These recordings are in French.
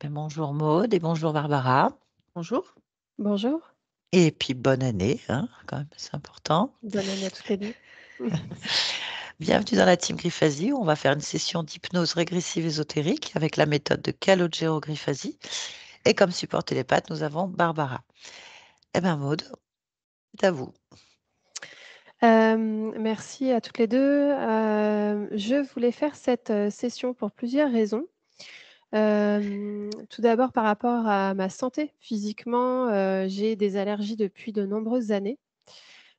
bien, bonjour Maude et bonjour Barbara. Bonjour, Bonjour, Et puis bonne année, hein, quand même, c'est important. bonne année à toutes les deux. Bienvenue dans la team Griffasie, où on va faire une session d'hypnose régressive ésotérique avec la méthode de Calogero Griffasie. Et comme support télépathe, nous avons Barbara. Eh bien Maude, c'est à vous. Merci à toutes les deux. Je voulais faire cette session pour plusieurs raisons. Tout d'abord par rapport à ma santé. Physiquement, j'ai des allergies depuis de nombreuses années.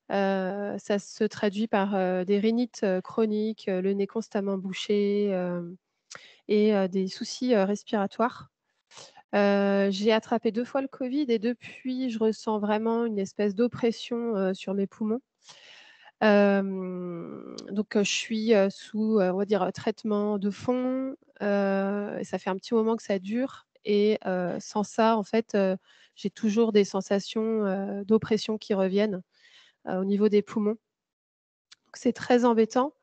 Ça se traduit par des rhinites chroniques, le nez constamment bouché et des soucis respiratoires. J'ai attrapé 2 fois le covid et depuis, je ressens vraiment une espèce d'oppression sur mes poumons. Donc je suis sous, on va dire, traitement de fond, et ça fait un petit moment que ça dure et sans ça, en fait, j'ai toujours des sensations d'oppression qui reviennent au niveau des poumons. Donc c'est très embêtant.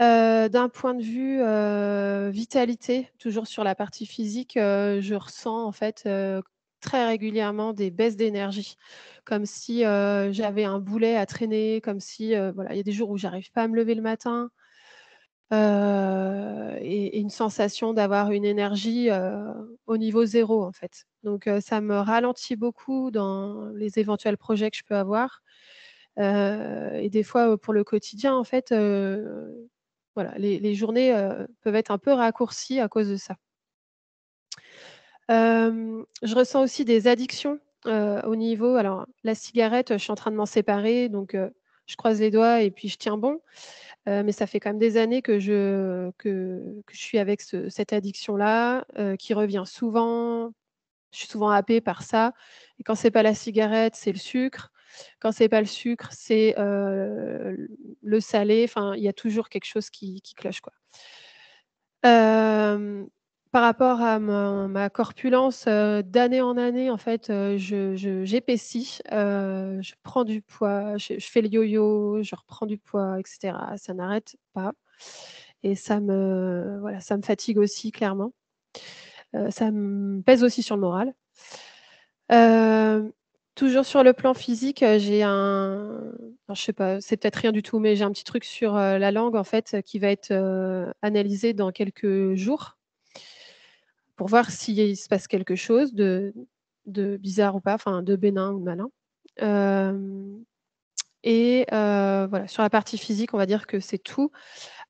D'un point de vue vitalité, toujours sur la partie physique, je ressens en fait très régulièrement des baisses d'énergie, comme si j'avais un boulet à traîner, comme si voilà, il y a des jours où j'arrive pas à me lever le matin, et une sensation d'avoir une énergie au niveau zéro en fait. Donc ça me ralentit beaucoup dans les éventuels projets que je peux avoir, et des fois, pour le quotidien en fait, voilà, les journées peuvent être un peu raccourcies à cause de ça. Je ressens aussi des addictions au niveau, alors la cigarette, je suis en train de m'en séparer donc je croise les doigts et puis je tiens bon. Mais ça fait quand même des années que je suis avec cette addiction-là, qui revient souvent. Je suis souvent happée par ça et quand c'est pas la cigarette, c'est le sucre. Quand c'est pas le sucre, c'est le salé. Enfin, il y a toujours quelque chose qui cloche, quoi. Hem, Par rapport à ma corpulence, d'année en année, en fait, j'épaissis, je prends du poids, je fais le yo-yo, je reprends du poids et cetera. Ça n'arrête pas et ça me fatigue aussi clairement. Ça me pèse aussi sur le moral. Hem, Toujours sur le plan physique, j'ai alors je sais pas, c'est peut-être rien du tout, mais j'ai un petit truc sur, la langue en fait, qui va être, analysé dans quelques jours pour voir s'il se passe quelque chose de bizarre ou pas, enfin de bénin ou de malin. Hem Et voilà, sur la partie physique, on va dire que c'est tout.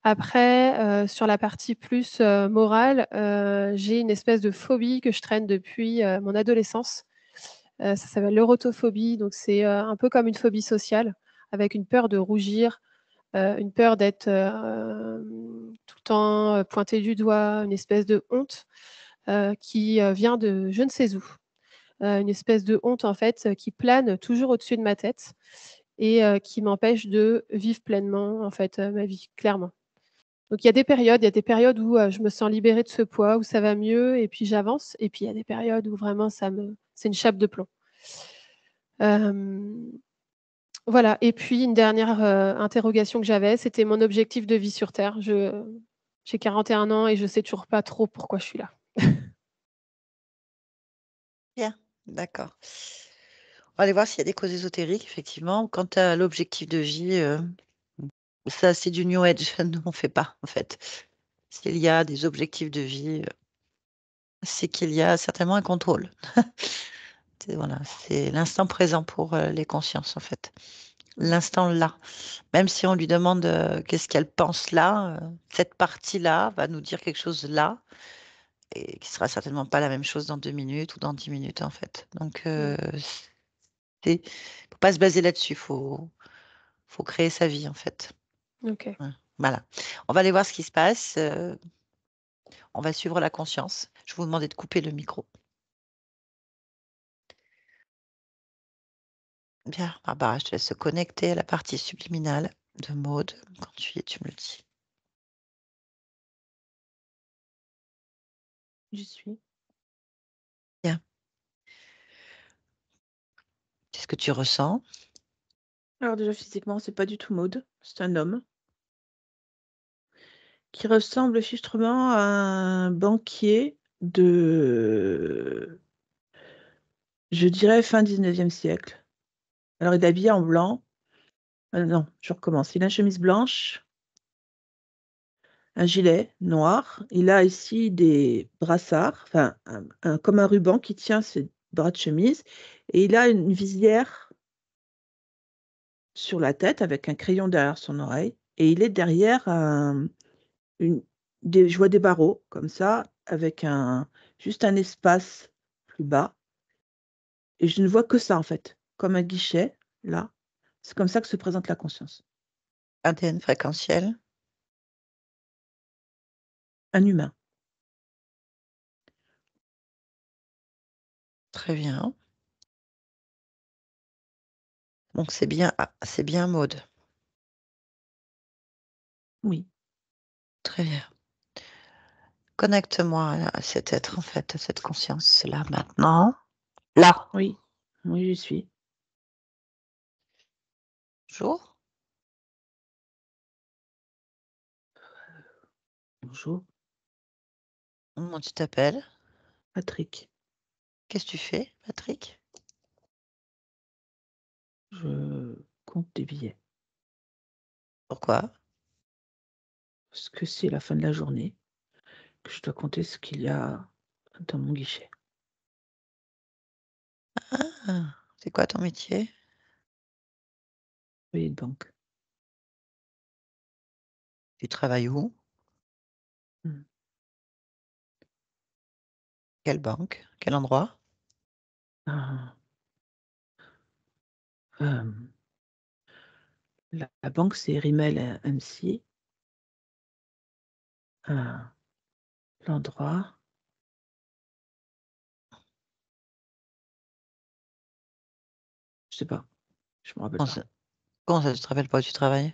Après, sur la partie plus, morale, j'ai une espèce de phobie que je traîne depuis, mon adolescence. Ça s'appelle l'eurotophobie, donc c'est, un peu comme une phobie sociale, avec une peur de rougir, une peur d'être, tout le temps, pointée du doigt, une espèce de honte, qui, vient de je ne sais où. Une espèce de honte en fait, qui plane toujours au-dessus de ma tête et qui m'empêche de vivre pleinement en fait, ma vie, clairement. Donc il y a des périodes où, je me sens libérée de ce poids, où ça va mieux et puis j'avance et puis il y a des périodes où vraiment c'est une chape de plomb. Hem, voilà et puis une dernière, interrogation que j'avais, c'était mon objectif de vie sur terre. J'ai 41 ans et je sais toujours pas trop pourquoi je suis là. Bien, d'accord. On va aller voir s'il y a des causes ésotériques, effectivement. Quant à l'objectif de vie, ça c'est du New Age, nous on fait pas en fait. S'il y a des objectifs de vie, c'est qu'il y a certainement un contrôle. Voilà, c'est l'instant présent pour les consciences, en fait. Mmh. L'instant là. Même si on lui demande qu'est-ce qu'elle pense là, cette partie-là va nous dire quelque chose là, et qui sera certainement pas la même chose dans 2 minutes ou dans 10 minutes, en fait. Donc, Mmh. faut pas se baser là-dessus, faut créer sa vie, en fait. OK. Ouais, voilà. On va aller voir ce qui se passe. On va suivre la conscience. Je vais vous demander de couper le micro. Bien, Barbara, je te laisse se connecter à la partie subliminale de Maude. Quand tu y es, tu me le dis. j'y suis. Bien. Qu'est-ce que tu ressens? Alors déjà physiquement, c'est pas du tout Maud, c'est un homme qui ressemble justement à un banquier de, je dirais, fin 19e siècle. Alors, il est habillé en blanc. Non, je recommence. Il a une chemise blanche, un gilet noir. Il a ici des brassards, enfin, comme un ruban qui tient ses bras de chemise. Et il a une visière sur la tête avec un crayon derrière son oreille. Et il est derrière je vois des barreaux comme ça, avec juste un espace plus bas. Et je ne vois que ça, en fait, comme un guichet, là. C'est comme ça que se présente la conscience. ADN fréquentiel. Un humain. Très bien. Donc c'est bien Maud. Oui. Très bien. Connecte-moi à cet être, en fait, à cette conscience-là maintenant. Là. Oui. Oui, j'y suis. Bonjour. Bonjour. Comment tu t'appelles? Patrick. Qu'est-ce que tu fais, Patrick? Je compte des billets. Pourquoi? Parce que c'est la fin de la journée, que je dois compter ce qu'il y a dans mon guichet. Ah, c'est quoi ton métier? Employé de banque. Tu travailles où? Hmm. Quelle banque? Quel endroit? Ah, la banque, c'est Rimmel MC. L'endroit, je sais pas. Je me rappelle Comment pas. ça, comment ça, tu te rappelles pas où tu travailles?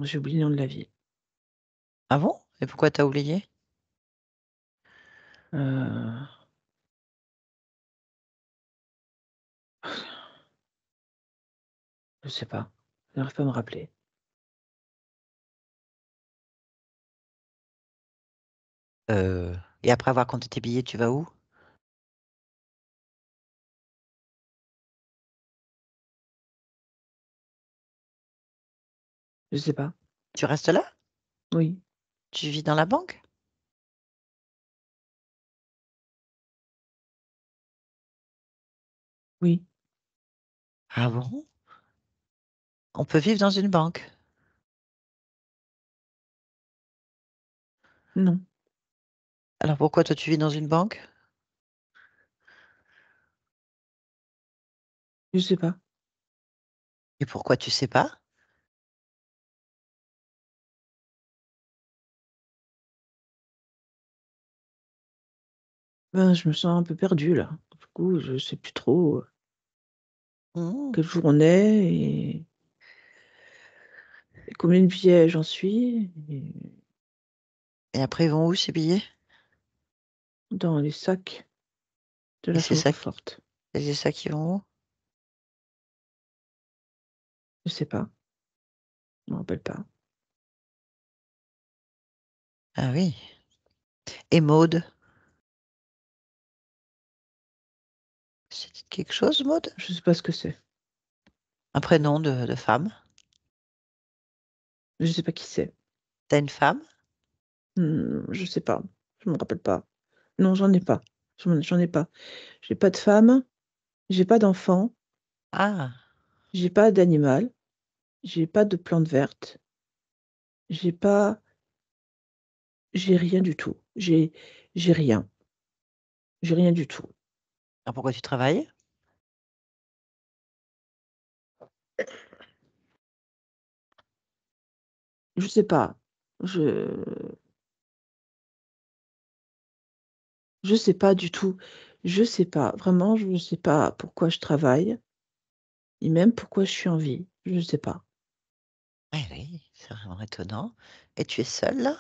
J'ai oublié le nom de la ville. Ah bon? Et pourquoi t'as oublié? Euh, je sais pas. Je n'arrive pas à me rappeler. Et après avoir compté tes billets, tu vas où? Je sais pas. Tu restes là? Oui. Tu vis dans la banque? Oui. Ah bon? On peut vivre dans une banque. Non. Alors pourquoi toi tu vis dans une banque? Je sais pas. Et pourquoi tu sais pas? Ben, je me sens un peu perdue là. Du coup, je sais plus trop Mmh. quel jour on est et combien de billets j'en suis. Et après ils vont où ces billets? Dans les sacs de Et la chambre forte. c'est ça qui vont où? Je sais pas. Je me rappelle pas. Ah oui. Et Maude? C'est quelque chose, Maude? Je sais pas ce que c'est. Un prénom de femme? Je sais pas qui c'est. T'as une femme? Je sais pas. Je me rappelle pas. Non, j'en ai pas. J'en ai pas. J'ai pas de femme. J'ai pas d'enfant. Ah, J'ai pas d'animal. J'ai pas de plante verte. J'ai pas. J'ai rien du tout. J'ai rien. J'ai rien du tout. alors pourquoi tu travailles? Je sais pas. Je sais pas du tout. Je sais pas. Vraiment, je ne sais pas pourquoi je travaille, et même pourquoi je suis en vie. Je sais pas. Eh oui, c'est vraiment étonnant. Et tu es seule là?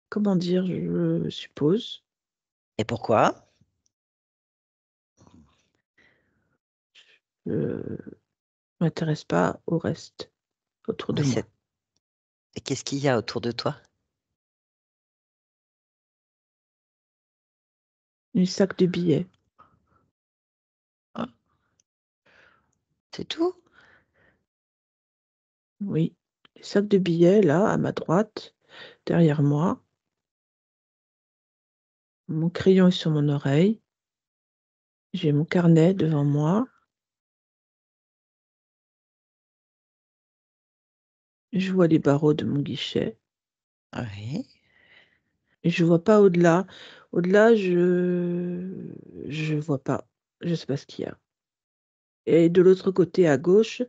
Comment dire, je suppose. Et pourquoi? Euh, m'intéresse pas au reste autour de Mais moi. et qu'est-ce qu'il y a autour de toi? Un sac de billets. C'est tout? Oui, les sacs de billets, là, à ma droite, derrière moi. Mon crayon est sur mon oreille. J'ai mon carnet devant moi. Je vois les barreaux de mon guichet. Oui. Et je vois pas au-delà. Au-delà, je vois pas. Je sais pas ce qu'il y a. Et de l'autre côté, à gauche,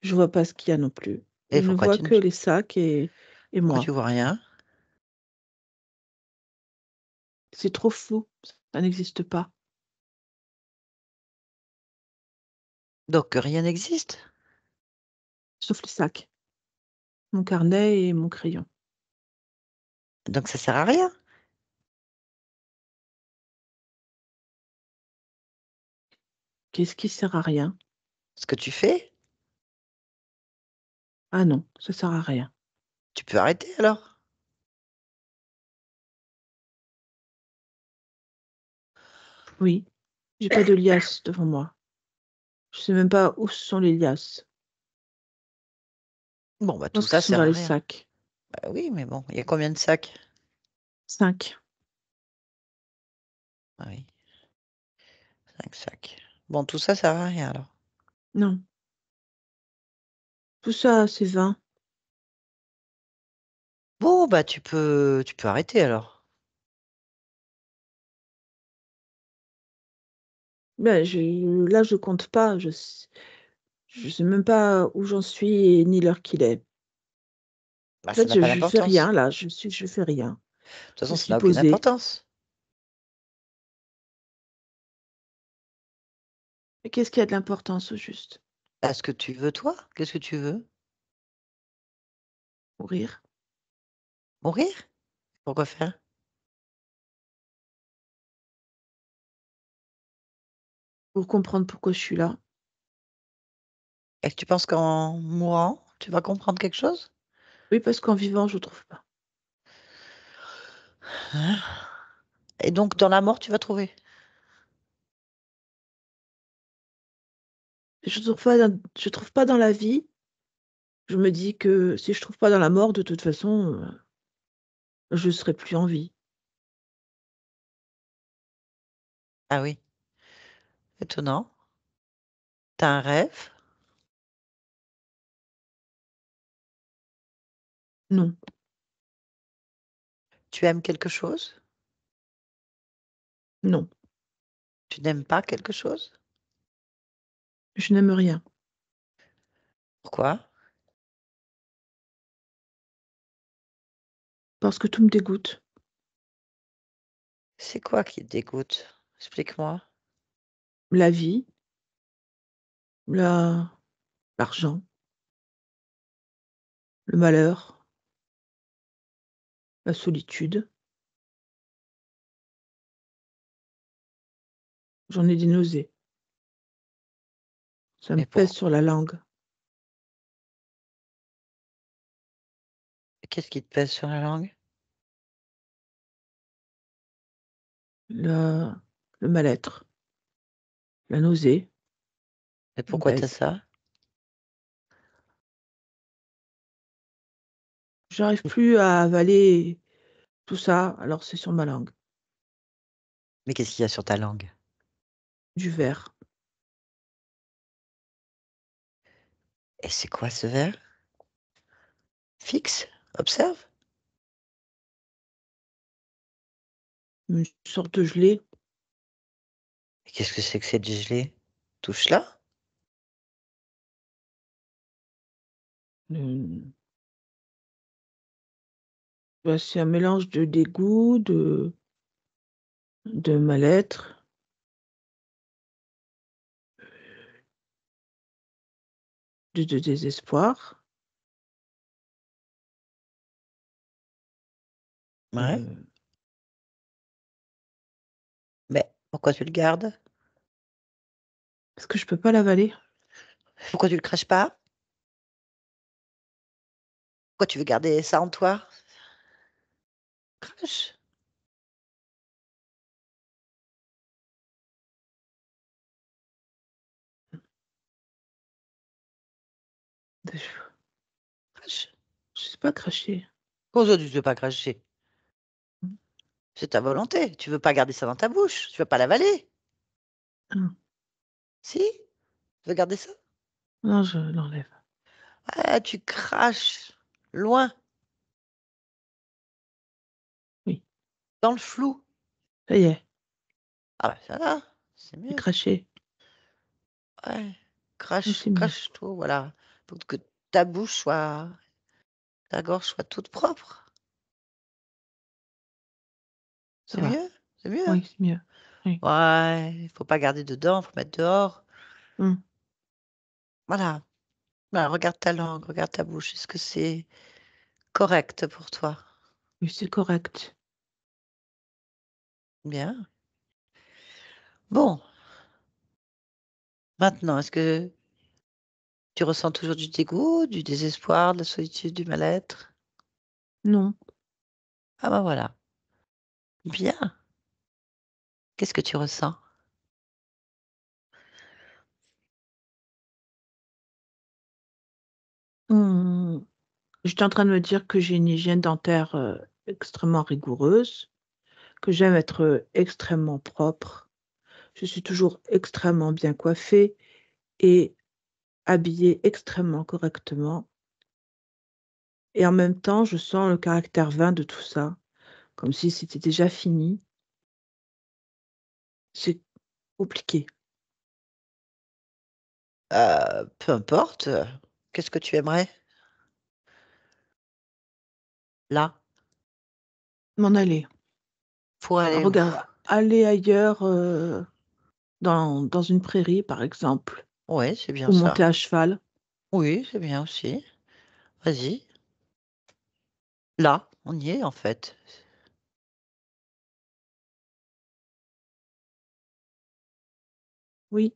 je vois pas ce qu'il y a non plus. Je Et ne vois que les sacs et pourquoi tu moi. vois rien? C'est trop flou. Ça n'existe pas. Donc rien n'existe? Sauf les sacs. Mon carnet et mon crayon. Donc ça sert à rien? Qu'est-ce qui sert à rien? Ce que tu fais? Ah non, ça sert à rien. Tu peux arrêter alors? Oui, j'ai pas de liasse devant moi. Je sais même pas où sont les liasses. Bon, bah Je tout pense qu'ils ça sont sert dans à les rien. sacs. Bah oui, mais bon, il y a combien de sacs? 5. Ah oui, 5 sacs. Bon, tout ça sert à rien alors. Non. Tout ça, c'est vain. Bon, bah tu peux arrêter alors. Ben, là, je compte pas. Je sais même pas où j'en suis et ni l'heure qu'il est. Bah En ça fait, n'a pas je fais d'importance. rien là. Je fais rien. De toute Je façon, ça suis n'a aucune posée. importance. Et qu'est-ce qui a de l'importance au juste? Bah, ce que tu veux, toi? Qu'est-ce que tu veux? Mourir. Mourir? Pourquoi faire? Pour comprendre pourquoi je suis là. Et tu penses qu'en mourant, tu vas comprendre quelque chose? Oui, parce qu'en vivant, je trouve pas. Hein? Et donc, dans la mort, tu vas trouver? Je trouve pas dans la vie. Je me dis que si je trouve pas dans la mort, de toute façon, je serai plus en vie. Ah oui, étonnant. T'as un rêve? Non, Tu aimes quelque chose? non, Tu n'aimes pas quelque chose? je n'aime rien. Pourquoi? Parce que tout me dégoûte. C'est quoi qui te dégoûte? Explique-moi. La vie, la l'argent, le malheur, la solitude. J'en ai des nausées. Ça me Mais pèse pourquoi? sur la langue. Qu'est-ce qui te pèse sur la langue? Le le mal-être, la nausée Et me pourquoi t'as pèse. ça? J'arrive plus à avaler tout ça, alors c'est sur ma langue. Mais qu'est-ce qu'il y a sur ta langue? Du verre. Et c'est quoi ce verre? Fixe? Observe? Une sorte de gelée. Et qu'est-ce que c'est que cette gelée? Touche-la? Mmh, bah, c'est un mélange de dégoût, de mal-être, de désespoir, Ouais. heu, Mais pourquoi tu le gardes? parce que je peux pas l'avaler. Pourquoi tu le craches pas? Pourquoi tu veux garder ça en toi? Crache. Je Crache. je sais pas cracher. Comment ça, tu ne veux pas cracher? Mmh. C'est ta volonté. Tu veux pas garder ça dans ta bouche. Tu veux pas l'avaler. Mmh. Si? Tu veux garder ça? Non, je l'enlève. Ah, tu craches loin, Oui, dans le flou. ça y est, Ah bah ça va, c'est j'ai mieux. craché. Ouais, Oui, crache, c'est mieux. crache tout, voilà. Pour que ta bouche soit, ta gorge soit toute propre. Ça C'est va. mieux? C'est mieux, hein? Oui, c'est mieux. Oui. Ouais, il faut pas garder dedans, faut mettre dehors. Mmh. Voilà. Voilà, regarde ta langue, regarde ta bouche. Est-ce que c'est correct pour toi? Oui, c'est correct. Bien. Bon, maintenant, est-ce que tu ressens toujours du dégoût, du désespoir, de la solitude, du mal-être? Non. Ah bah voilà. Bien. Qu'est-ce que tu ressens? Mmh. J'étais en train de me dire que j'ai une hygiène dentaire, extrêmement rigoureuse, que j'aime être, extrêmement propre. Je suis toujours extrêmement bien coiffée et habillée extrêmement correctement et en même temps, je sens le caractère vain de tout ça, comme si c'était déjà fini. C'est compliqué. Peu importe, qu'est-ce que tu aimerais? Là, M'en aller. pour aller où? Aller ailleurs, dans une prairie, par exemple, Ouais, c'est bien ou monter ça. à cheval. Oui, c'est bien aussi. Vas-y. Là, on y est en fait. Oui,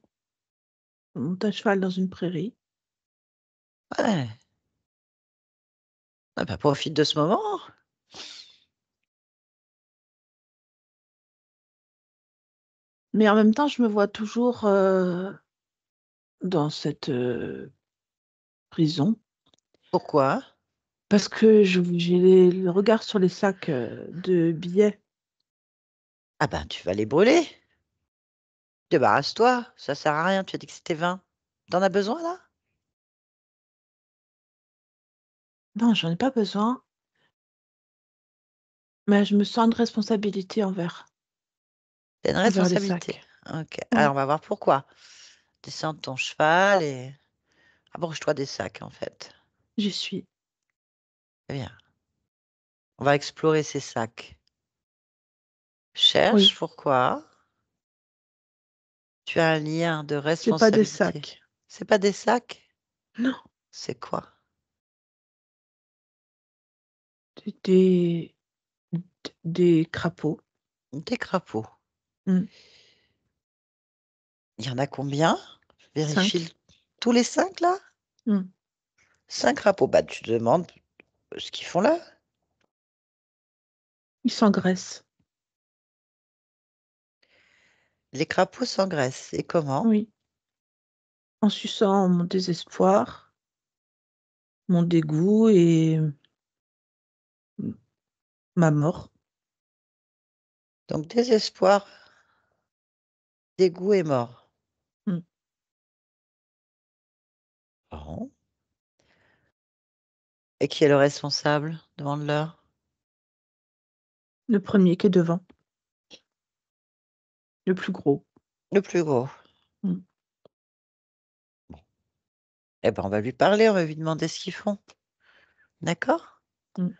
monter à cheval dans une prairie. Ouais. Ah bah, profite de ce moment. Mais en même temps, je me vois toujours, dans cette, prison Pourquoi? parce que j'ai le regard sur les sacs, de billets. Ah ben, tu vas les brûler. Débarrasse-toi, ça sert à rien, tu as dit que c'était 20. Tu as besoin là? Non, j'en ai pas besoin, mais je me sens une responsabilité Tu une envers les responsabilité. sacs. OK, alors Oui, on va voir pourquoi. Descends de ton cheval et approche-toi des sacs en fait. j'y suis. Très bien. On va explorer ces sacs. Oui, Cherche pourquoi. Tu as un lien de c'est pas des responsabilité. sacs. C'est pas des sacs? Non, C'est quoi? c'est des crapauds. Des crapauds. Mmh. Il y en a combien? Vérifie 5. tous les 5 là? Mmh. 5 crapauds. Bah, tu te demandes ce qu'ils font là? Ils s'engraissent. Les crapauds s'engraissent et comment? Oui, en suçant mon désespoir, mon dégoût et m ma mort. Donc désespoir, dégoût et mort. Mmh. Bon. Et qui est le responsable? Demande-leur. Le premier qui est devant, le plus gros. Le plus gros. Mmh. Eh ben, on va lui parler, on va lui demander ce qu'ils font. D'accord? Mmh.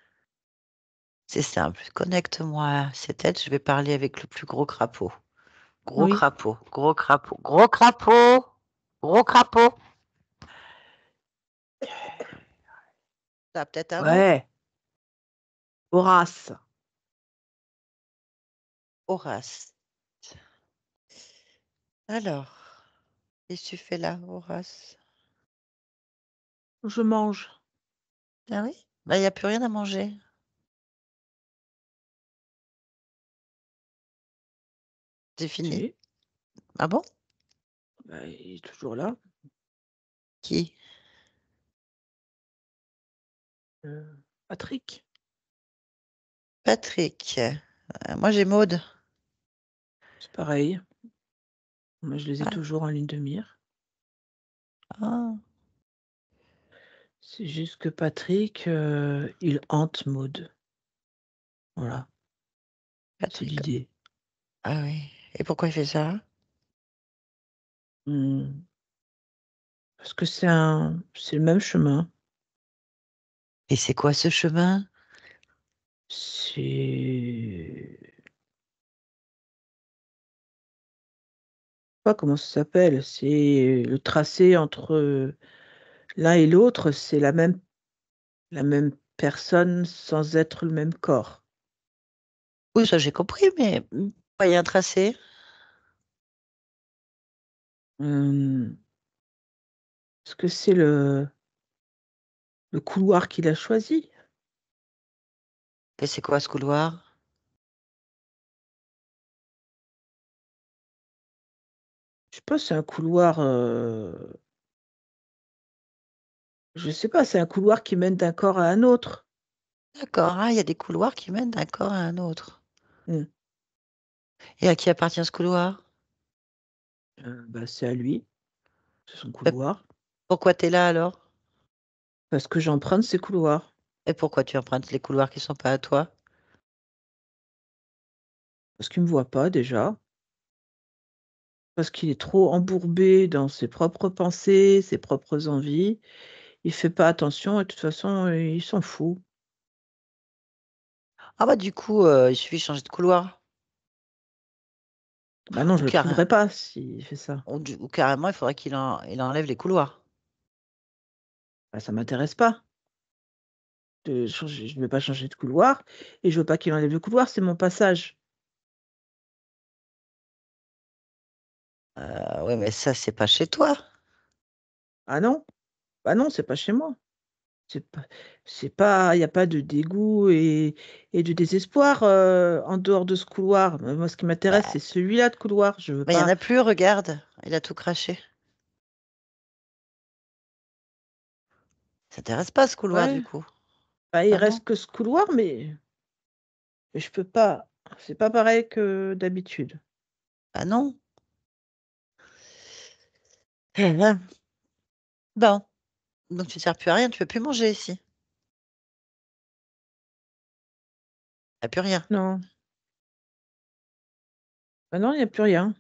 C'est simple. Connecte-moi à cette tête, je vais parler avec le plus gros crapaud. Gros Oui. crapaud, gros crapaud, gros crapaud, gros crapaud. Ça a peut-être un nom? Ouais, Horace. Horace. Alors, qu'est-ce que tu fais là, Horace? Je mange. Ah oui? Bah, il y a plus rien à manger. C'est fini. Si, Ah bon? bah, il est toujours là. Qui? Patrick. Patrick. Moi, j'ai Maude. C'est pareil. Moi, je les ai Ah, toujours en ligne de mire. ah, C'est juste que Patrick, il hante Maud. Voilà, c'est Patrick. l'idée. Ah oui. Et pourquoi il fait ça? Mmh. Parce que c'est le même chemin. Et c'est quoi ce chemin? C'est pas comment ça s'appelle, c'est le tracé entre, l'un et l'autre, c'est la même personne sans être le même corps. Oui, ça j'ai compris, mais pourquoi il y a un tracé? Mmh, est-ce que c'est le couloir qu'il a choisi? Et c'est quoi ce couloir? Je sais pas, c'est un couloir, je sais pas, c'est un couloir qui mène d'un corps à un autre. D'accord, ah, il y a des couloirs qui mènent d'un corps à un autre. Mmh, Et à qui appartient ce couloir? bah, c'est à lui, c'est son Bah, couloir, pourquoi tu es là alors? parce que j'emprunte ses couloirs. Et pourquoi tu empruntes les couloirs qui sont pas à toi? Parce qu'il me voit pas déjà, parce qu'il est trop embourbé dans ses propres pensées, ses propres envies. Il fait pas attention et de toute façon, il s'en fout. Ah bah du coup, il suffit de changer de couloir. Bah non, Ou, je le trouverai pas s'il fait ça. ou carrément, il faudrait il enlève les couloirs. Bah, ça m'intéresse pas de changer, je ne vais pas changer de couloir et je veux pas qu'il enlève le couloir, c'est mon passage. Ouais, mais ça, c'est pas chez toi. Ah non? Bah non, c'est pas chez moi. C'est pas il y a pas de dégoût et de désespoir, en dehors de ce couloir. Moi, ce qui m'intéresse, Bah, c'est celui-là de couloir. Je veux bah, il y en pas. a plus, regarde, il a tout craché. Ça t'intéresse pas ce couloir Ouais, du coup? bah, il Ah non? reste que ce couloir, mais je peux pas. C'est pas pareil que d'habitude. Ah non? Eh ben, bon, donc tu sers plus à rien, tu peux plus manger ici. Tu plus rien. Non, bah, non, il y a plus rien.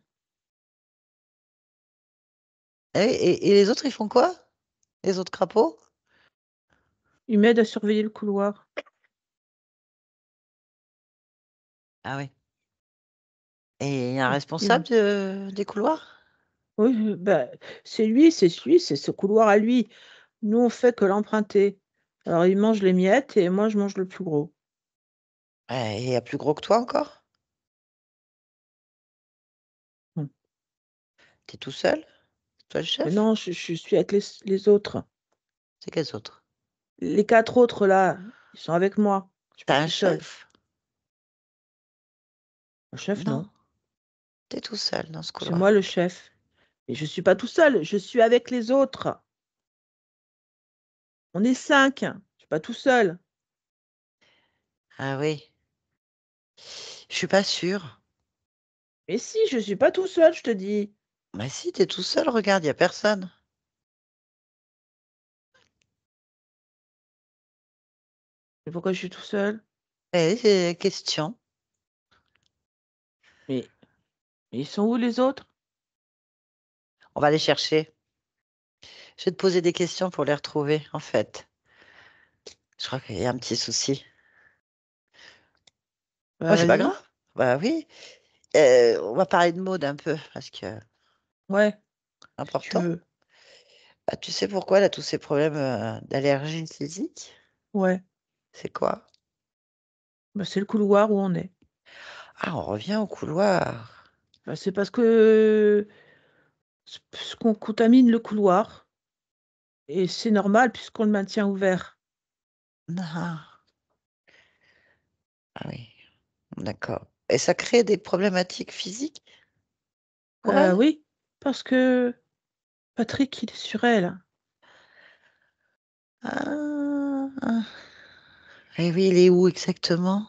Et les autres, ils font quoi? Les autres crapauds? Il m'aide à surveiller le couloir. Ah oui. Et il y a un responsable Il des couloirs? Oui, bah, c'est ce couloir à lui. Nous, on fait que l'emprunter. Alors il mange les miettes et moi, je mange le plus gros. Ouais, et il y a plus gros que toi encore? Mmh. T'es tout seul? C'est toi le Mais chef? non, je suis avec les autres. C'est quels autres? Les 4 autres là, ils sont avec moi. Je suis pas T'as un toute seule. chef? Le chef, Non, non. t'es tout seul dans ce C'est moi couloir. le chef. Et je suis pas tout seul, je suis avec les autres. On est 5. Je suis pas tout seul. Ah oui, je suis pas sûre. Mais si, je suis pas tout seul, je te dis. Bah si, t'es tout seul, regarde, il y a personne. Mais pourquoi je suis tout seul? Eh, c'est la question. Mais mais ils sont où les autres? On va les chercher. Je vais te poser des questions pour les retrouver, en fait. Je crois qu'il y a un petit souci. Bah, Oh, c'est pas vas-y. grave. Bah oui. On va parler de mode un peu, parce que Ouais, si tu important. veux. Bah, tu sais pourquoi elle a tous ces problèmes d'allergie physique? Ouais. C'est quoi? Bah, c'est le couloir où on est. Ah, on revient au couloir. Bah, c'est parce que ce qu'on contamine le couloir. Et c'est normal puisqu'on le maintient ouvert. Ah, ah oui, d'accord. Et ça crée des problématiques physiques pour elle? Oui, parce que Patrick, il est sur elle, Ah, ah. Et oui, il est où exactement?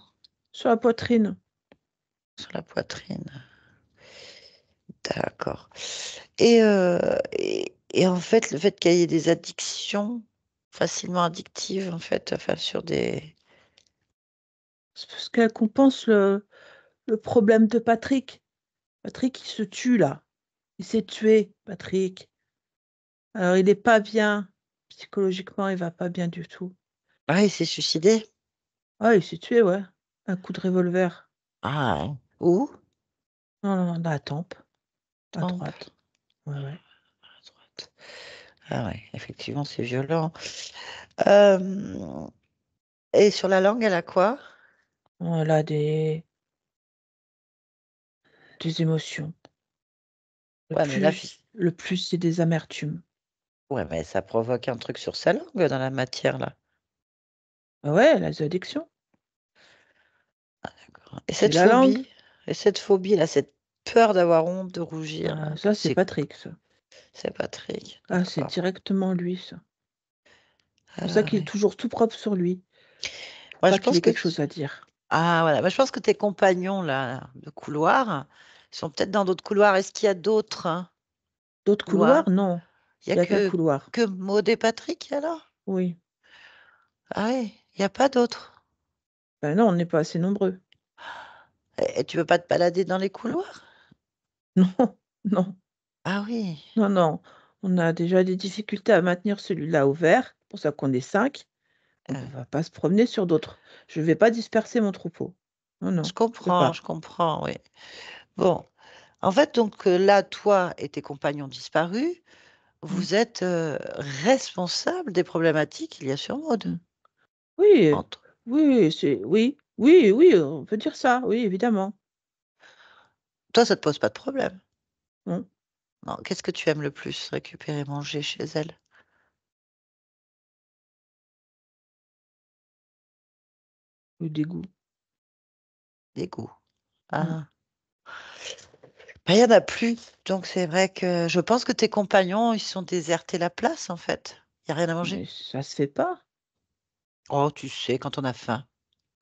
sur la poitrine. Sur la poitrine. D'accord. Et en fait, le fait qu'il y ait des addictions facilement addictives, en fait, enfin, sur des... C'est parce qu'elle compense le problème de Patrick. Patrick, il se tue là. Il s'est tué, Patrick. Alors, il n'est pas bien. Psychologiquement, il va pas bien du tout. Ah, il s'est suicidé? Ah, il s'est tué, ouais. Un coup de revolver. Ah, où? Non, non, non, dans la tempe, à Tempe, droite. Ouais, ouais. à droite. Ah ouais, effectivement, c'est violent. Euh, Et sur la langue, elle a quoi? Elle a des émotions. Ouais, mais là, Le plus, c'est des amertumes. ouais, mais ça provoque un truc sur sa langue dans la matière, là. Ah ouais, elle a des addictions. D'accord. Et C'est cette la langue. phobie, là, cette peur d'avoir honte, de rougir, là, Ça, c'est c'est Patrick, ça. Patrick. Ah, c'est D'accord. directement lui, ça. C'est pour ça Ah, qu'il est ouais. toujours tout propre sur lui. Moi, je Pas qu'il pense ait que quelque chose à dire. ah voilà, moi, je pense que tes compagnons là de couloir sont peut-être dans d'autres couloirs. Est-ce qu'il y a d'autres D'autres couloirs? couloirs? Non. Il y a Il n'y a qu'un couloir. que Maud et Patrick alors? Oui. Ah oui, il n'y a pas d'autres. Ben non, on n'est pas assez nombreux. Et tu veux pas te balader dans les couloirs? Non, non, Ah oui. non, non. On a déjà des difficultés à maintenir celui-là ouvert. C'est pour ça qu'on est 5. On ne euh, va pas se promener sur d'autres. Je ne vais pas disperser mon troupeau. Non, non, je peux je pas. comprends, oui. Bon, en fait, donc là, toi et tes compagnons disparus, Mm, vous êtes responsables des problématiques qu'il y a sur Maud. mm. Oui, Entre... oui, oui, oui, oui, on peut dire ça. Oui, évidemment. Toi, ça te pose pas de problème. Non, Non, qu'est-ce que tu aimes le plus, récupérer, manger chez elle? le dégoût. Des goûts. Mm. Ah. Bah, il y en a plus. Donc c'est vrai que je pense que tes compagnons, ils sont désertés la place en fait. Il n'y a rien à Mais manger. ça se fait pas. Oh, tu sais, quand on a faim.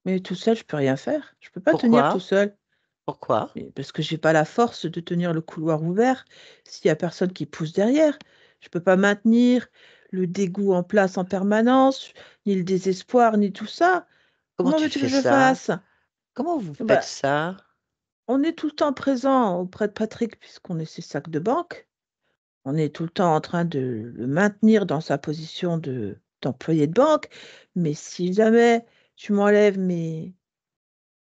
Mais tout seul, je peux rien faire. Je peux pas tenir tout Pourquoi? seul. Pourquoi? Mais parce que j'ai pas la force de tenir le couloir ouvert s'il y a personne qui pousse derrière. Je peux pas maintenir le dégoût en place en permanence, ni le désespoir, ni tout ça. Comment Comment tu veux-tu que fais je ça? fasse? Comment vous faites Bah, ça? on est tout le temps présent auprès de Patrick puisqu'on est ses sacs de banque. On est tout le temps en train de le maintenir dans sa position d'employé de banque. Mais si jamais tu m'enlèves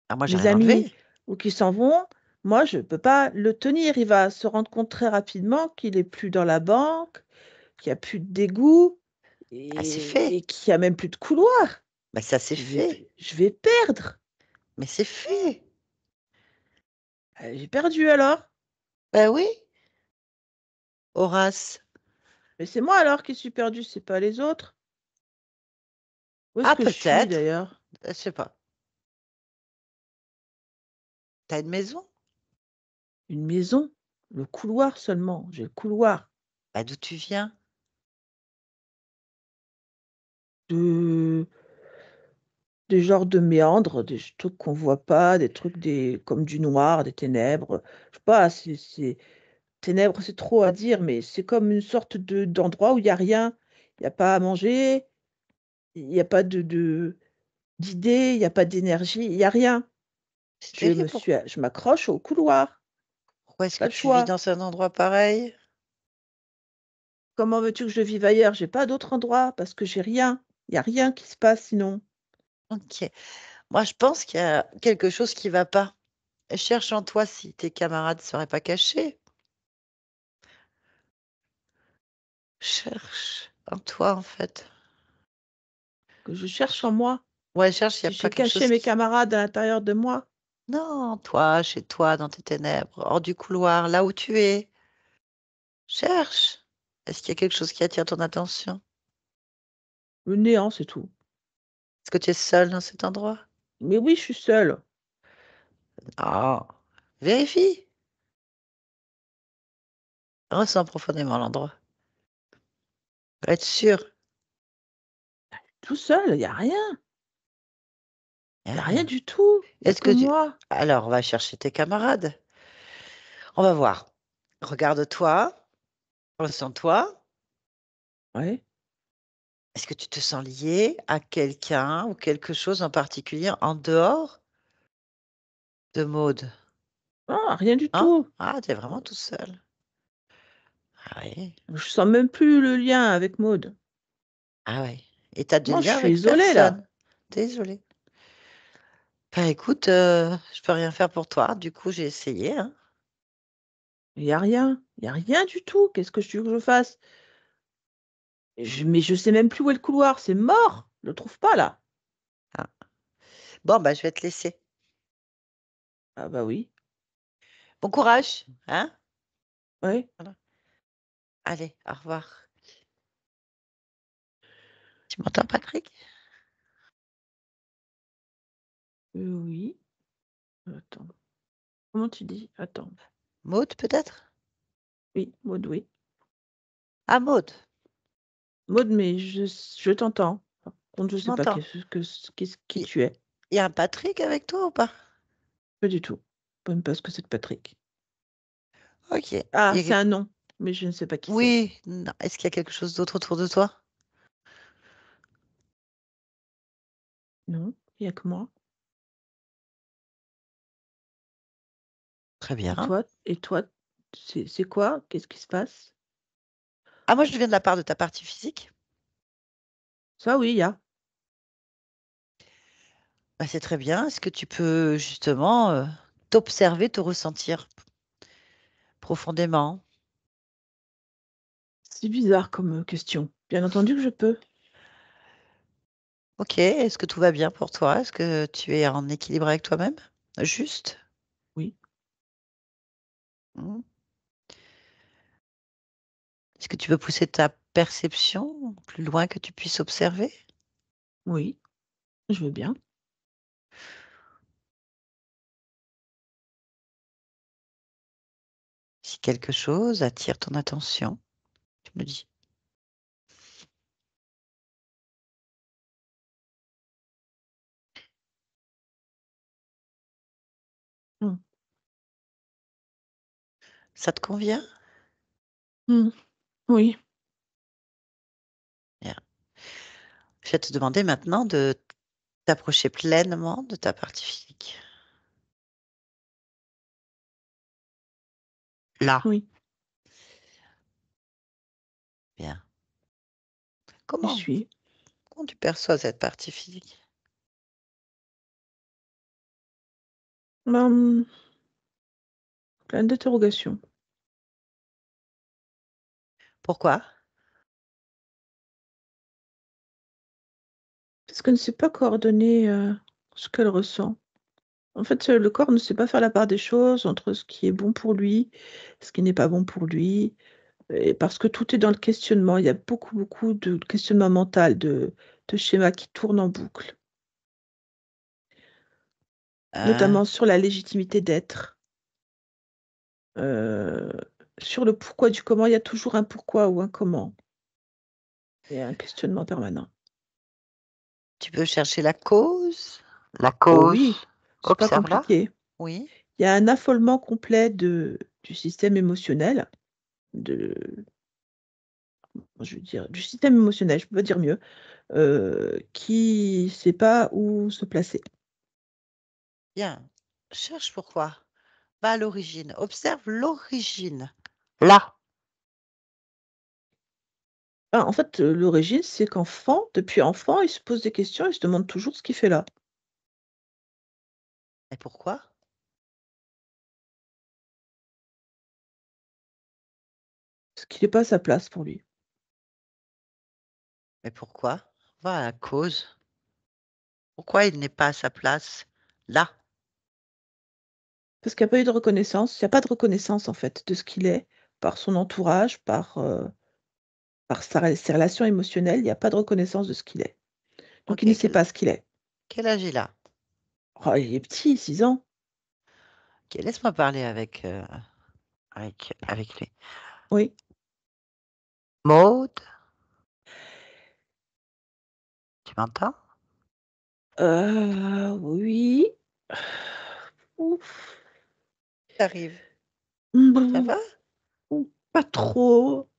Ah, moi, j'ai mes rien amis enlevé. ou qui s'en vont, moi, je ne peux pas le tenir. Il va se rendre compte très rapidement qu'il est plus dans la banque, qu'il n'y a plus de d'égout Ah, c'est et fait. qu'il n'y a même plus de couloir. Bah, ça, c'est fait. Je vais perdre. Mais c'est fait. J'ai perdu alors. Bah oui, Horace. Mais c'est moi alors qui suis perdu, c'est pas les autres. Où est-ce Ah, que je suis peut-être. d'ailleurs? Je sais pas. T'as une maison? Une maison? Le couloir seulement. J'ai le couloir. Bah, d'où tu viens? De, des genres de méandres, des trucs qu'on voit pas, des trucs comme du noir, des ténèbres. Je sais pas, ténèbres, c'est trop à dire, mais c'est comme une sorte d'endroit où il y a rien. Il y a pas à manger, il y a pas d'idées, il y a pas d'énergie, il y a rien. C'est-à-dire, Je m'accroche au couloir, pourquoi est-ce pas que le tu vis choix. dans un endroit pareil? Comment veux-tu que je vive ailleurs? J'ai pas d'autre endroit parce que j'ai rien. Il y a rien qui se passe sinon. Ok. Moi, je pense qu'il y a quelque chose qui va pas. Cherche en toi si tes camarades ne seraient pas cachés. Cherche en toi, en fait. Que je cherche en moi. Ouais, cherche s'il n'y Si a pas j'ai quelque caché chose mes qui... camarades à l'intérieur de moi, Non, toi, chez toi, dans tes ténèbres, hors du couloir, là où tu es. Cherche. Est-ce qu'il y a quelque chose qui attire ton attention? Le néant, c'est tout. Est-ce que tu es seule dans cet endroit? Mais oui, je suis seule. Ah, vérifie. Ressens profondément l'endroit. Pour être sûr. Tout seul, il n'y a rien. Il Il n'y n'y a a rien rien. du tout. Il n'y a Est-ce que que tu... moi. Alors, on va chercher tes camarades. On va voir. Regarde-toi. Ressens-toi. Ouais. Est-ce que tu te sens lié à quelqu'un ou quelque chose en particulier en dehors de Maud? Ah, rien du Hein? tout. Ah, t'es vraiment tout seul. Ah oui. Je sens même plus le lien avec Maud. Ah oui. Et t'as du Non, je lien suis avec isolée là. personne. Désolée. Bah écoute, je peux rien faire pour toi. Du coup, j'ai essayé, hein. Il n'y a rien. Il n'y a rien du tout. Qu'est-ce que tu veux que je fasse? Mais je sais même plus où est le couloir. C'est mort. Je le trouve pas là. Ah. Bon, bah je vais te laisser. Ah bah oui. Bon courage, hein? Ouais. Voilà. Allez, au revoir. Tu m'entends, Patrick? Oui. Attends. Comment tu dis? Attends. Maud, peut-être? Oui, Maud, oui. Ah, Maud, Maud, mais je t'entends. Par contre, je tu sais pas m'entends? qui Il tu es. y a un Patrick avec toi ou pas? Pas du tout. Pas même pas ce que c'est de Patrick. Ok. Ah, c'est un nom, mais je ne sais pas qui c'est. Oui, non. Est-ce qu'il y a quelque chose d'autre autour de toi? Non, il n'y a que moi. Très Et bien. toi, c'est quoi? Qu'est-ce qui se passe? Ah, moi, je viens de la part de ta partie physique. Ça, oui, il y a. Bah, c'est très bien. Est-ce que tu peux justement t'observer, te ressentir profondément? C'est bizarre comme question. Bien entendu que je peux. Ok. Est-ce que tout va bien pour toi? Est-ce que tu es en équilibre avec toi-même? Juste? Oui, Hmm. Est-ce que tu peux pousser ta perception plus loin que tu puisses observer? oui, je veux bien. Si quelque chose attire ton attention, tu me dis. Hmm. Ça te convient? Hmm. Oui, Bien. Je vais te demander maintenant de t'approcher pleinement de ta partie physique. Là. oui, Bien. j'y Comment, suis. comment tu perçois cette partie physique? Ben, plein d'interrogations. Pourquoi? Parce qu'elle ne sait pas coordonner ce qu'elle ressent. En fait, le corps ne sait pas faire la part des choses entre ce qui est bon pour lui, ce qui n'est pas bon pour lui. Et parce que tout est dans le questionnement. Il y a beaucoup, beaucoup de questionnement mental, de schémas qui tournent en boucle, Euh, notamment sur la légitimité d'être, heu, sur le pourquoi du comment. Il y a toujours un pourquoi ou un comment et un questionnement permanent. Tu peux chercher la cause? La Oh cause. oui, c'est pas Observe-la. compliqué. Oui. Il y a un affolement complet du système émotionnel, de je veux dire, du système émotionnel, je peux pas dire mieux, qui sait pas où se placer. Bien. Cherche pourquoi. Va à l'origine. Observe l'origine. Là. En fait, l'origine, c'est qu'enfant, depuis enfant, il se pose des questions, il se demande toujours ce qu'il fait là. Et pourquoi? Parce qu'il est pas à sa place pour lui. Mais pourquoi? Va à la cause. Pourquoi il n'est pas à sa place? Là. Parce qu'il y a pas eu de reconnaissance. Il y a pas de reconnaissance, en fait, de ce qu'il est par son entourage, par par ses relations émotionnelles, il n'y a pas de reconnaissance de ce qu'il est. Donc il Ok, ne sait pas ce qu'il est. quel âge il a? Oh, il est petit, 6 ans. Ok, laisse-moi parler avec lui. Oui. Maud, tu m'entends? Oui. Ouf. T'arrives. Ça Mmh, va? pas trop.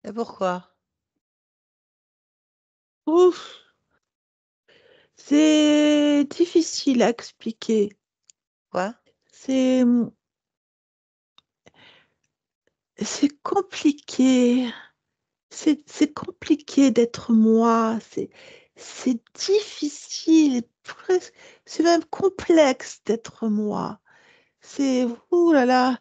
Et pourquoi? Ouf. C'est difficile à expliquer. Quoi? C'est compliqué. C'est compliqué d'être moi. C'est difficile, presque c'est même complexe d'être moi. C'est ouh là là,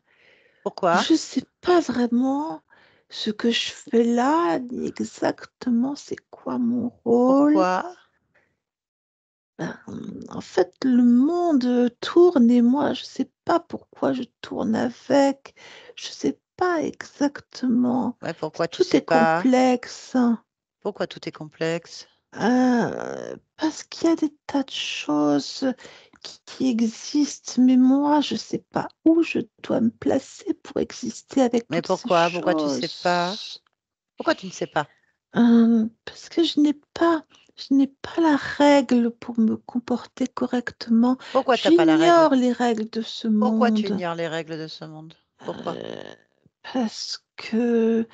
Pourquoi? je sais pas vraiment ce que je fais là, ni exactement c'est quoi mon rôle. Pourquoi? Ben, en fait, le monde tourne et moi, je sais pas pourquoi je tourne avec. Je sais pas exactement. Ouais, pourquoi tu Tout sais est pas? complexe. Pourquoi tout est complexe? Parce qu'il y a des tas de choses qui existent, mais moi, je sais pas où je dois me placer pour exister avec Mais toutes ces pourquoi? Pourquoi tu sais pas? choses. Pourquoi tu ne sais pas? Parce que je n'ai pas la règle pour me comporter correctement. Pourquoi t'as pas la règle? J'ignore les règles de ce Pourquoi tu monde. ignores les règles de ce monde? Pourquoi? Euh, parce que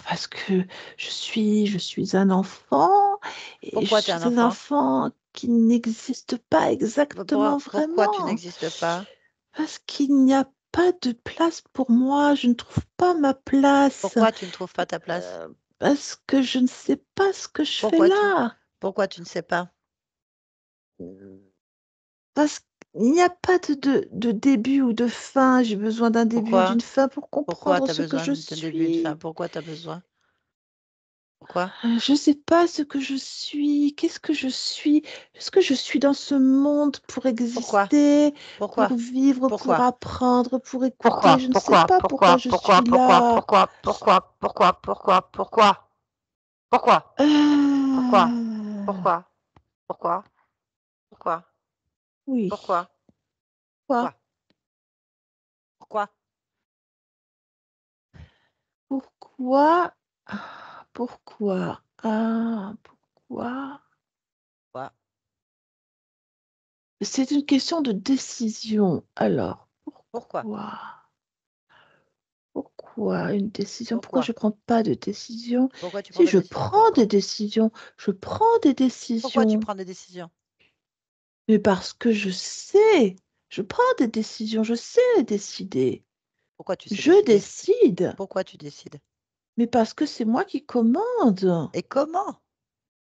parce que je suis un enfant et je Pourquoi tu es suis un un enfant? enfant qui n'existe pas exactement Pourquoi tu vraiment. n'existes pas? Parce qu'il n'y a pas de place pour moi, je ne trouve pas ma place. Pourquoi tu ne trouves pas ta place? Parce que je ne sais pas ce que je fais Pourquoi tu, là. pourquoi tu ne sais pas? Parce qu'il n'y a pas de début ou de fin. J'ai besoin d'un début et Pourquoi? d'une fin pour Pourquoi comprendre tu as ce que besoin je d'un début et de fin? suis. Pourquoi tu as besoin? Pourquoi? Je sais pas ce que je suis. Qu'est-ce que je suis? Est-ce que je suis dans ce monde pour Pourquoi? exister, pour Pourquoi? vivre, pour Pourquoi? apprendre, pour écouter? Pourquoi? Je ne sais Pourquoi? pas pourquoi Pourquoi? je Pourquoi? suis Pourquoi? là. Pourquoi? Pourquoi? Pourquoi? Pourquoi? Pourquoi? Pourquoi? Pourquoi? Euh, Pourquoi? Pourquoi? Pourquoi? Oui. Pourquoi? Quoi? Pourquoi? Pourquoi? Pourquoi? Pourquoi? Pourquoi? Pourquoi? C'est une question de décision. Alors, Pourquoi? pourquoi? Pourquoi une décision? Pourquoi je Pourquoi? ne prends pas de décision? Pourquoi tu prends Si pas je de décision? prends des décisions, je prends des Pourquoi tu décisions, prends des décisions? mais parce que je prends des décisions, je sais décider. Pourquoi tu sais Je décider? décide, Pourquoi tu décides? mais parce que c'est moi qui commande. Et comment?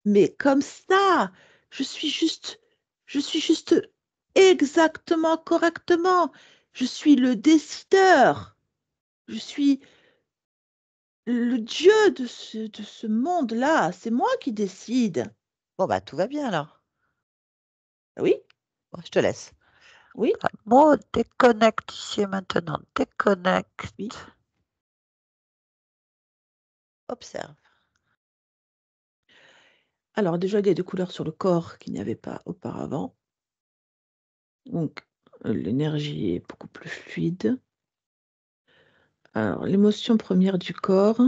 Mais comme ça, je je suis juste exactement, correctement. Je suis le décideur. Je suis le Dieu de ce monde-là. C'est moi qui décide. Bon, bah, tout va bien alors. Oui, Bon, je te laisse. oui, Ah, Maud, déconnecte ici et maintenant. Déconnecte. oui. Observe. Alors déjà, il y a des couleurs sur le corps qu'il n'y avait pas auparavant. Donc, l'énergie est beaucoup plus fluide. Alors, l'émotion première du corps,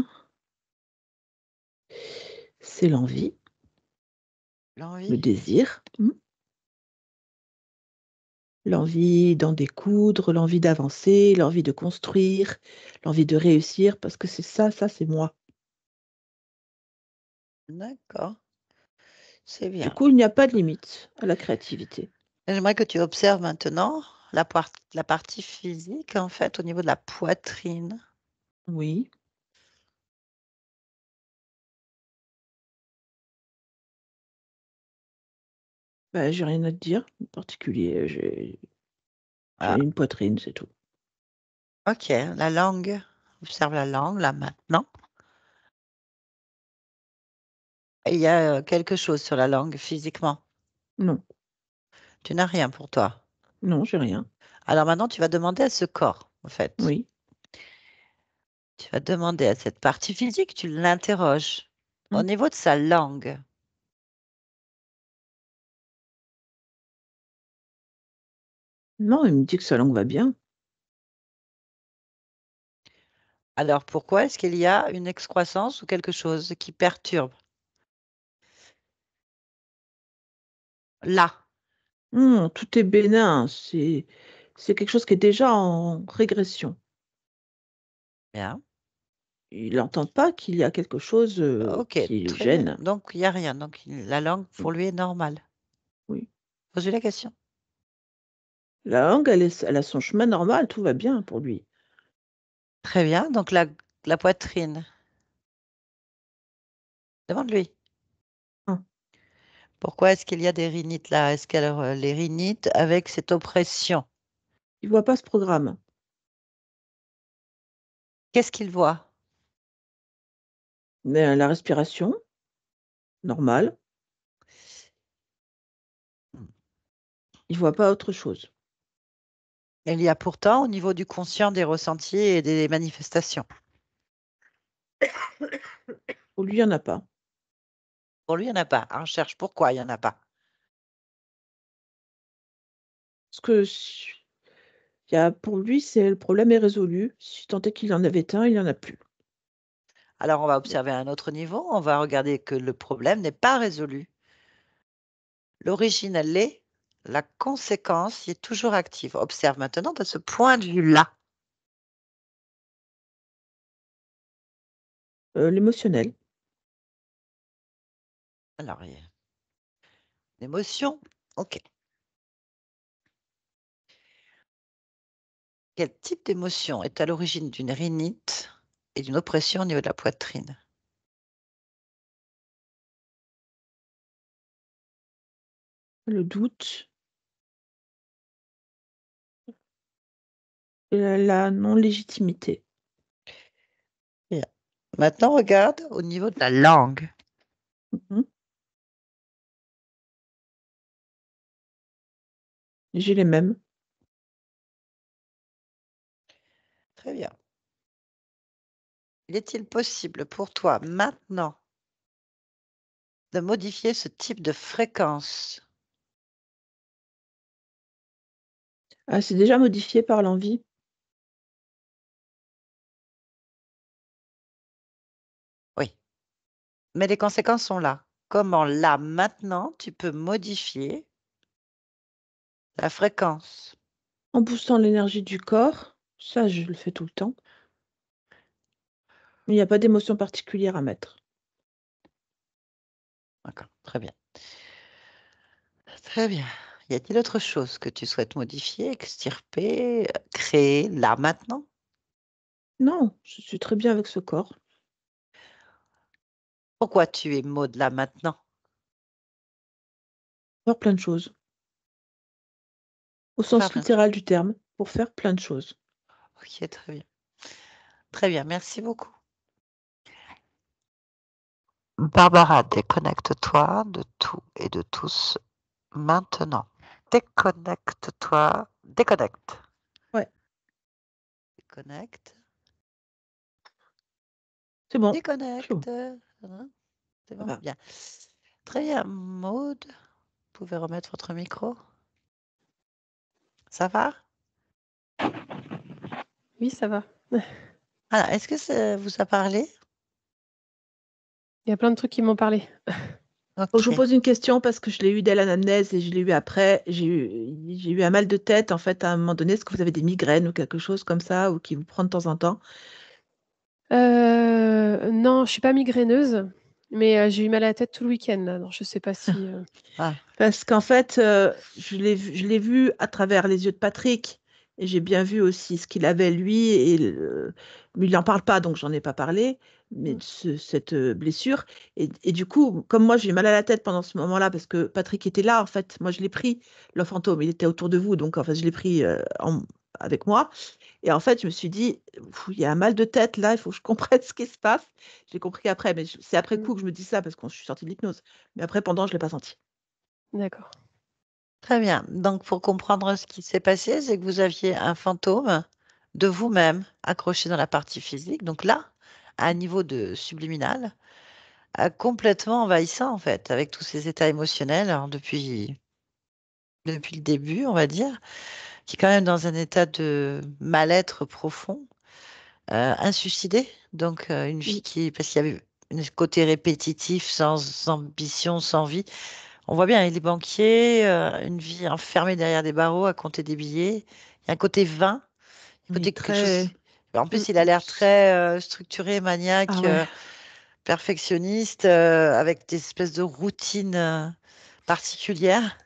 c'est l'envie, le L'envie. désir. L'envie d'en découdre, l'envie d'avancer, l'envie de construire, l'envie de réussir, parce que c'est ça, c'est moi. D'accord. C'est Du bien. coup, il n'y a pas de limite à la créativité. J'aimerais que tu observes maintenant la partie physique, en fait, au niveau de la poitrine. Oui. Bah, j'ai rien à te dire en particulier. J'ai Ah, une poitrine, c'est tout. ok, la langue. Observe la langue, là, maintenant. Et il y a quelque chose sur la langue, physiquement. Non, Tu n'as rien pour toi. non, j'ai rien. Alors maintenant, tu vas demander à ce corps, en fait. Oui. Tu vas demander à cette partie physique, tu l'interroges au Mmh. niveau de sa langue. Non, il me dit que sa langue va bien. Alors pourquoi est-ce qu'il y a une excroissance ou quelque chose qui perturbe? Là, Tout est bénin, c'est quelque chose qui est déjà en régression. bien. Il n'entend pas qu'il y a quelque chose, OK, qui le très bien. gêne. Donc il y a rien. Donc la langue Mmh, pour lui est normale. oui. Posez la question. La langue, elle a son chemin normal, tout va bien pour lui. Très bien. Donc la poitrine. Demande-lui. Hein, Pourquoi est-ce qu'il y a des rhinites là? Est-ce que les rhinites avec cette oppression, il voit pas ce programme. qu'est-ce qu'il voit? Mais la respiration, normale, Hmm. il voit pas autre chose. Il y a pourtant au niveau du conscient des ressentis et des manifestations. Pour lui, il y en a pas. Pour lui, il n'y en a pas. On cherche pourquoi il n'y en a pas. Parce que il y a pour lui, c'est le problème est résolu. Si tant est qu'il en avait un, il y en a plus. Alors, on va observer à un autre niveau. On va regarder que le problème n'est pas résolu. L'origine, elle l'est. La conséquence y est toujours active. Observe maintenant de ce point de vue-là. L'émotionnel. Alors, il y a l'émotion. OK. Quel type d'émotion est à l'origine d'une rhinite et d'une oppression au niveau de la poitrine? Le doute et la non-légitimité. Bien. Maintenant, regarde au niveau de la langue. Mmh. J'ai les mêmes. Très bien. Est-il possible pour toi maintenant de modifier ce type de fréquence? Ah, c'est déjà modifié par l'envie? Oui, mais les conséquences sont là. Comment là, maintenant, tu peux modifier la fréquence? En boostant l'énergie du corps, ça je le fais tout le temps. Il n'y a pas d'émotion particulière à mettre. D'accord, très bien. Très bien. Y a-t-il autre chose que tu souhaites modifier, extirper, créer là, maintenant? Non, je suis très bien avec ce corps. Pourquoi tu es mode là, maintenant? Faire plein de choses. Au Pour faire sens plein de choses. littéral du terme, pour faire plein de choses. OK, très bien. Très bien, merci beaucoup. Barbara, déconnecte-toi de tout et de tous maintenant. Déconnecte-toi. Déconnecte. Ouais, Déconnecte. c'est bon. Pfiou, Déconnecte. Hein, c'est ça bon? va. Bien. Très bien. Maude, vous pouvez remettre votre micro? Ça va? Oui, ça va. Ah, est-ce que ça vous a parlé? Il y a plein de trucs qui m'ont parlé. Faut que je vous OK. pose une question parce que je l'ai eu dès l'anamnèse et je l'ai eu après. J'ai eu un mal de tête, en fait, à un moment donné. Est-ce que vous avez des migraines ou quelque chose comme ça ou qui vous prend de temps en temps? Non, je suis pas migraineuse, mais j'ai eu mal à la tête tout le week-end là, alors je sais pas si, Ah, Parce qu'en fait, je l'ai vu à travers les yeux de Patrick et j'ai bien vu aussi ce qu'il avait lui mais il en parle pas donc j'en ai pas parlé, mais mmh, de cette, blessure et du coup, comme moi j'ai eu mal à la tête pendant ce moment-là parce que Patrick était là en fait, moi je l'ai pris, le fantôme, il était autour de vous donc en fait je l'ai pris, avec moi et en fait je me suis dit: «Ouf, il y a un mal de tête là, il faut que je comprenne ce qui se passe». J'ai compris après, mais c'est après mmh, coup que je me dis ça parce que je suis sortie de l'hypnose, mais après pendant je l'ai pas senti. d'accord. très bien. Donc, pour comprendre ce qui s'est passé, c'est que vous aviez un fantôme de vous-même accroché dans la partie physique. Donc là, à un niveau de subliminal, complètement envahissant en fait, avec tous ces états émotionnels alors, depuis le début, on va dire, qui est quand même dans un état de mal-être profond, insuicidé. Donc une vie parce qu'il y avait un côté répétitif, sans ambition, sans vie. On voit bien, il est banquier, une vie enfermée derrière des barreaux à compter des billets. Il y a un côté vain, un Oui, côté quelque chose. très. En Mmh. plus, il a l'air très structuré, Ah maniaque, ouais. perfectionniste, avec des espèces de routines particulières.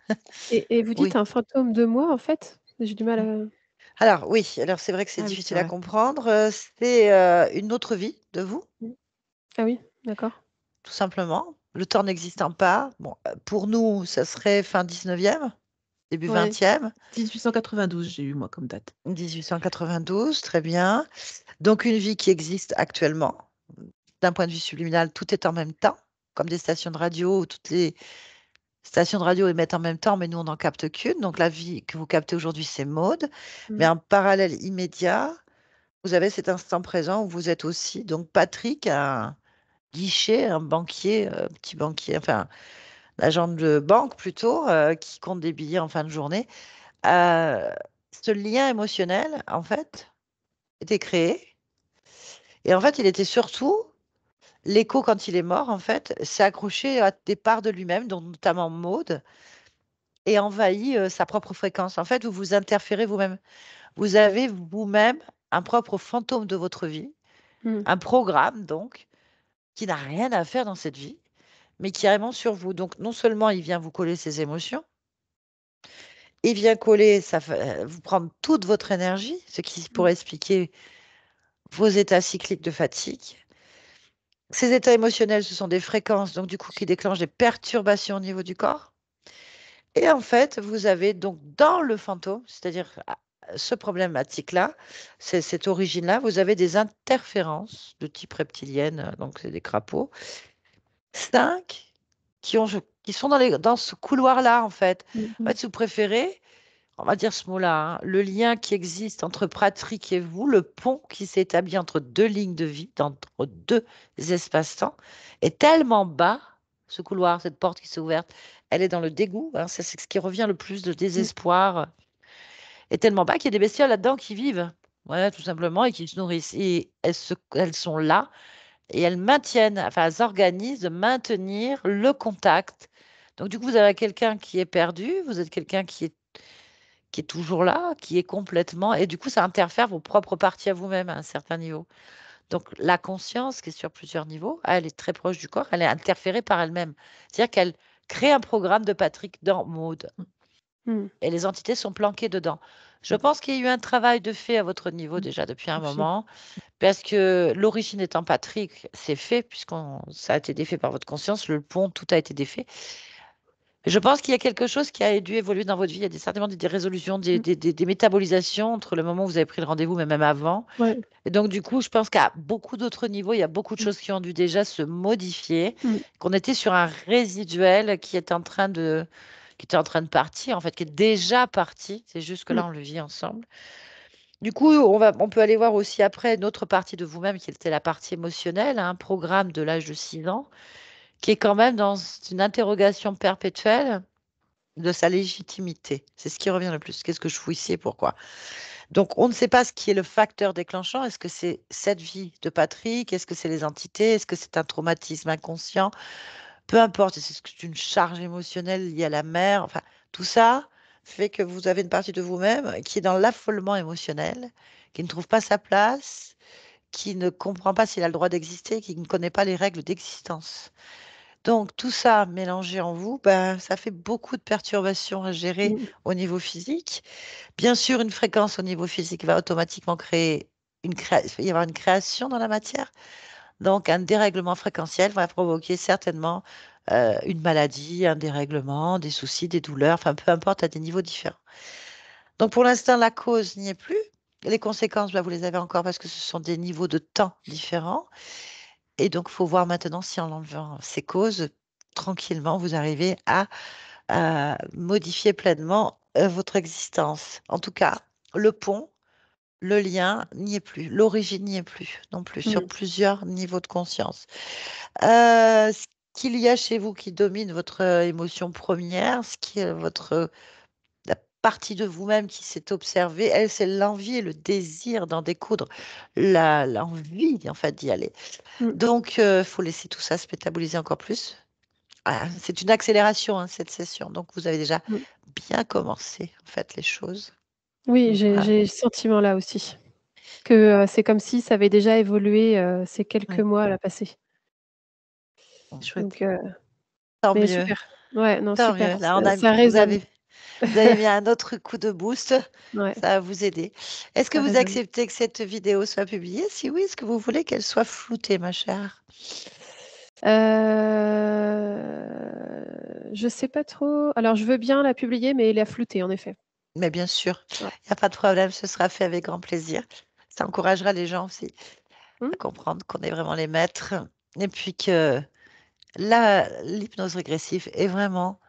Et vous dites Oui. un fantôme de moi, en fait? J'ai du mal à Alors oui, alors c'est vrai que c'est Ah oui, c'est difficile à vrai. comprendre. C'est une autre vie de vous, mmh. Ah oui, d'accord. tout simplement. Le temps n'existant pas. Bon, pour nous, ça serait fin 19e, début Ouais. 20e. 1892, j'ai eu moi comme date. 1892, très bien. Donc une vie qui existe actuellement. D'un point de vue subliminal, tout est en même temps, comme des stations de radio où toutes les stations de radio émettent en même temps, mais nous, on n'en capte qu'une. Donc la vie que vous captez aujourd'hui, c'est Maud. Mais Mmh. en parallèle immédiat, vous avez cet instant présent où vous êtes aussi, donc Patrick, un guichet, un banquier, petit banquier, enfin, l'agent de banque plutôt, qui compte des billets en fin de journée. Euh, Ce lien émotionnel, en fait, était créé. Et en fait, il était surtout, l'écho quand il est mort, en fait, s'est accroché à des parts de lui-même, dont notamment Maud, et envahit sa propre fréquence. En fait, vous vous interférez vous-même. Vous avez vous-même un propre fantôme de votre vie, Mmh. un programme donc, qui n'a rien à faire dans cette vie, mais qui est vraiment sur vous. Donc, non seulement il vient vous coller ses émotions, il vient coller, vous prendre toute votre énergie, ce qui Mmh. pourrait expliquer vos états cycliques de fatigue. Ces états émotionnels, ce sont des fréquences, donc du coup, qui déclenchent des perturbations au niveau du corps. Et en fait, vous avez donc dans le fantôme, c'est-à-dire ce problématique-là, cette origine-là, vous avez des interférences de type reptilienne, donc c'est des crapauds, 5 qui sont dans ce couloir-là, en fait. Mmh En mh. fait, si vous préférez, on va dire ce mot-là, hein, le lien qui existe entre Patrick et vous, le pont qui s'établit entre deux lignes de vie, entre deux espaces-temps, est tellement bas, ce couloir, cette porte qui s'est ouverte, elle est dans le dégoût, hein, c'est ce qui revient le plus de Mmh. désespoir, est tellement bas qu'il y a des bestioles là-dedans qui vivent, voilà, tout simplement, et qui se nourrissent. Et elles sont là, et elles maintiennent, enfin, elles organisent de maintenir le contact. Donc, du coup, vous avez quelqu'un qui est perdu, vous êtes quelqu'un qui est toujours là, qui est complètement, et du coup, ça interfère vos propres parties à vous-même à un certain niveau. Donc, la conscience, qui est sur plusieurs niveaux, elle est très proche du corps, elle est interférée par elle-même. C'est-à-dire qu'elle crée un programme de Patrick dans Mode, Mmh. et les entités sont planquées dedans. Je Mmh. pense qu'il y a eu un travail de fait à votre niveau Mmh. déjà depuis un Aussi. moment, parce que l'origine étant Patrick, c'est fait, ça a été défait par votre conscience, le pont, tout a été défait. Je pense qu'il y a quelque chose qui a dû évoluer dans votre vie. Il y a certainement des résolutions, Mmh. des métabolisations entre le moment où vous avez pris le rendez-vous, mais même avant. Ouais. Et donc, du coup, je pense qu'à beaucoup d'autres niveaux, il y a beaucoup de Mmh. choses qui ont dû déjà se modifier, Mmh. qu'on était sur un résiduel qui était en train de partir, en fait, qui est déjà parti. C'est juste que Mmh. là, on le vit ensemble. Du coup, on peut aller voir aussi après une autre partie de vous-même qui était la partie émotionnelle, un programme de l'âge de 6 ans, qui est quand même dans une interrogation perpétuelle de sa légitimité. C'est ce qui revient le plus. Qu'est-ce que je fous ici et pourquoi? Donc, on ne sait pas ce qui est le facteur déclenchant. Est-ce que c'est cette vie de Patrick? Est-ce que c'est les entités? Est-ce que c'est un traumatisme inconscient? Peu importe. Est-ce que c'est une charge émotionnelle liée à la mère? Enfin, tout ça fait que vous avez une partie de vous-même qui est dans l'affolement émotionnel, qui ne trouve pas sa place, qui ne comprend pas s'il a le droit d'exister, qui ne connaît pas les règles d'existence. Donc, tout ça mélangé en vous, ben, ça fait beaucoup de perturbations à gérer Mmh. au niveau physique. Bien sûr, une fréquence au niveau physique va automatiquement créer il va y avoir une création dans la matière. Donc, un dérèglement fréquentiel va provoquer certainement une maladie, un dérèglement, des soucis, des douleurs, enfin, peu importe, à des niveaux différents. Donc, pour l'instant, la cause n'y est plus. Les conséquences, ben, vous les avez encore parce que ce sont des niveaux de temps différents. Et donc, il faut voir maintenant si en enlevant ces causes, tranquillement, vous arrivez à modifier pleinement votre existence. En tout cas, le pont le lien n'y est plus, l'origine n'y est plus non plus, sur Mmh. plusieurs niveaux de conscience. Ce qu'il y a chez vous qui domine votre, émotion première, ce qui est votre la partie de vous-même qui s'est observée, elle, c'est l'envie et le désir d'en découdre, l'envie, en fait, d'y aller. Mmh. Donc faut laisser tout ça se métaboliser encore plus. Ah, c'est une accélération, hein, cette session, donc vous avez déjà Mmh. bien commencé, en fait, les choses. Oui, j'ai Voilà, j'ai ce sentiment-là aussi, que, c'est comme si ça avait déjà évolué, ces quelques oui, mois là passés. Chouette. Donc, tant mais mieux, super. Ouais, non, tant mieux. super, Là, on a ça vous résonne. avez mis un autre coup de boost, Ouais, ça va vous aider. Est-ce que ça vous résonne. acceptez que cette vidéo soit publiée? Si oui, est-ce que vous voulez qu'elle soit floutée, ma chère? Je sais pas trop. Alors je veux bien la publier, mais la flouter en effet. Mais bien sûr, Ouais. il y a pas de problème, ce sera fait avec grand plaisir. Ça encouragera les gens aussi Mmh. à comprendre qu'on est vraiment les maîtres et puis que l'hypnose régressive est vraiment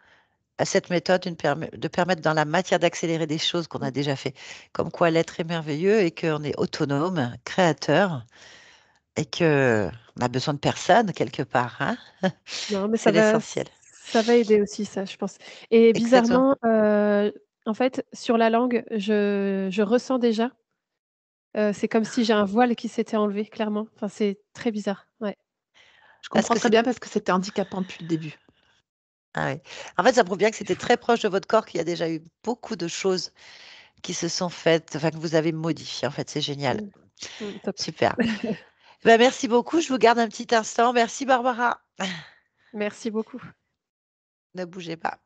cette méthode de permettre dans la matière d'accélérer des choses qu'on a Mmh. déjà fait. Comme quoi l'être est merveilleux et qu'on est autonome, créateur et qu'on a besoin de personne quelque part, hein. Non, mais C'est l'essentiel. ça va aider aussi ça, je pense. Et Exactement. bizarrement, en fait, sur la langue, je ressens déjà, c'est comme si j'ai un voile qui s'était enlevé, clairement. Enfin, c'est très bizarre. Ouais. Je Parce comprends que très c'est bien parce que c'était handicapant depuis le début. ah ouais. En fait, ça prouve bien que C'est c'était fou. très proche de votre corps, qu'il y a déjà eu beaucoup de choses qui se sont faites, enfin que vous avez modifiées, en fait, c'est génial. Mmh. Mmh, top. Super. Bah, merci beaucoup, je vous garde un petit instant. Merci Barbara. Merci beaucoup. Ne bougez pas.